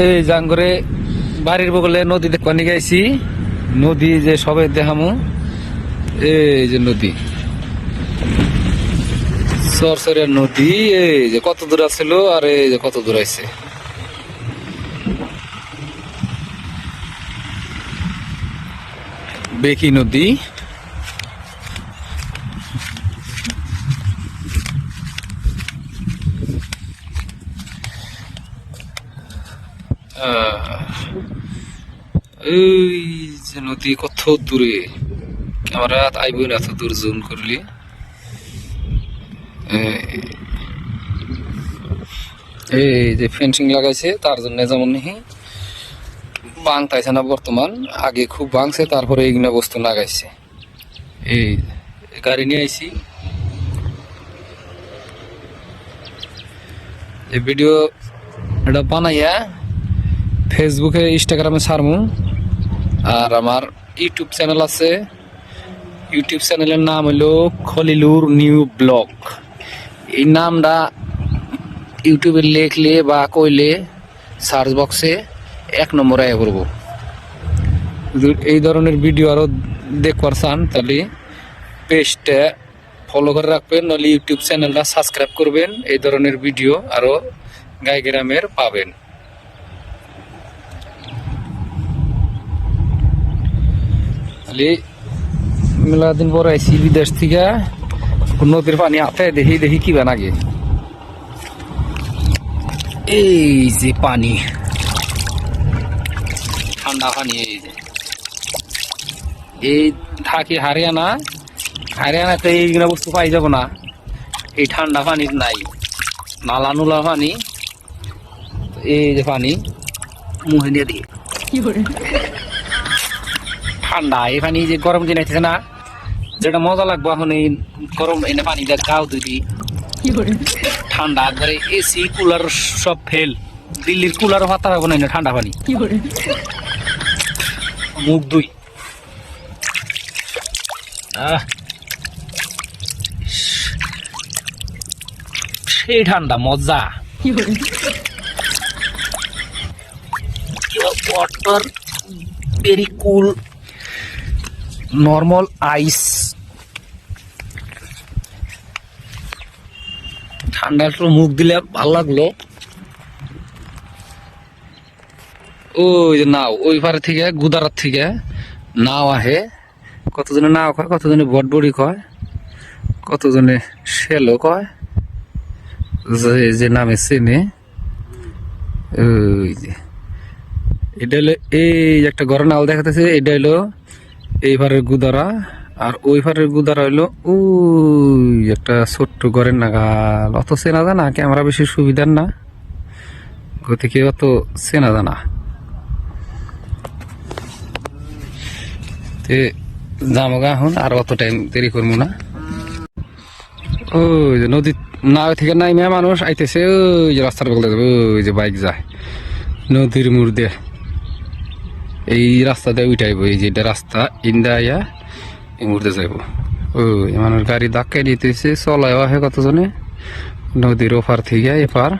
এই জাঙ্গরে বাড়ির বগলে নদী দেখবা নিয়ে গেছি। নদী যে সবে দেখামু, এই যে নদী, সরসরিয়া নদী। এই যে কত দূর আছিল আর এই যে কত দূর আছে। বেকি নদী। এই যে নদী কত দূরে, ক্যামেরা আইবই না এত দূর জুম করলি। এই যে ফেন্সিং লাগাইছে তার জন্য যেমন বাংতাইছে না বর্তমান, আগে খুব ভাঙছে, তারপরে এইগুলা বস্তু লাগাইছে। এই গাড়ি নিয়ে আইছি, এই ভিডিও এটা বানাইয়া ফেসবুকে ইনস্টাগ্রামে ছাড়মু। আর আমার ইউটিউব চ্যানেল আছে, ইউটিউব চ্যানেলের নাম হলো খলিলুর নিউ ব্লগ। এই নামটা ইউটিউবে লেখলে বা কইলে সার্চ বক্সে 1 নম্বরে আয় করবো। এই ধরনের ভিডিও আরো দেখবার চান তাহলে পেজটা ফলো করে রাখবেন, নাহলে ইউটিউব চ্যানেলটা সাবস্ক্রাইব করবেন। এই ধরনের ভিডিও আরো গাই গ্রামের পাবেন। মেলা দিন পর আইসি বিদেশ থেকে, নদীর পানি হাতে দেখি দেখি কি বানাগে। এই যে পানি, ঠান্ডা পানি। এই যে এই থাকি হারিয়ানাতে এইগুলা বস্তু পাই যাব না, এই ঠান্ডা পানি নাই, নালা নুলা পানি। এই যে পানি মুহে নিয়ে দিয়ে ঠান্ডা, এই পানি যে গরম দিন আইতেছে না, যেটা মজা লাগবো এখন এই গরম এনে পানি দিয়ে গাও দিবি ঠান্ডা একবারে। এসি কুলার সব ফেল, দিল্লির কুলার পাতা পাবো না ঠান্ডা পানি। মুখ দুই সেই ঠান্ডা মজা। ওয়াটার ভেরি কুল, নর্মাল আইস। ঠান্ডা একটু মুখ দিলে ভালো লাগলো। ওই যে নাও, ওই পারে থেকে গুদারার থেকে নাও আহে, কতজনে নাও কয়, কতজনে বটবড়ি কয়, কতজনে শেলো কয়, যে নামে চেনে। ওই যে এটা হলো এই একটা ঘর নাও দেখাতেছে, এটা হলো এই পারের গুদারা। আর ওই পারের গুদারা হইলো ওই একটা ছোট্ট ঘরের নাগাল। অত চেনা জানা ক্যামেরা বেশি সুবিধার না, গতিকে অত চেনা জানা। যামগা এখন আর অত টাইম দেরি করবো না। ওই যে নদী নাও থেকে নাইমে মানুষ আইতেছে, ওই যে রাস্তার বলতে যাবে, ওই যে বাইক যায় নদীর মুড় দিয়ে। এই রাস্তা দিয়ে উঠাইব, এই যে রাস্তা ইন্দা আইয়া এই মুড়তে যাইব। ওই মানুষ গাড়ি ধাক্কাই দিতেছে, চলায় আহে কতজনে নদীর ওপার থেকে এপার।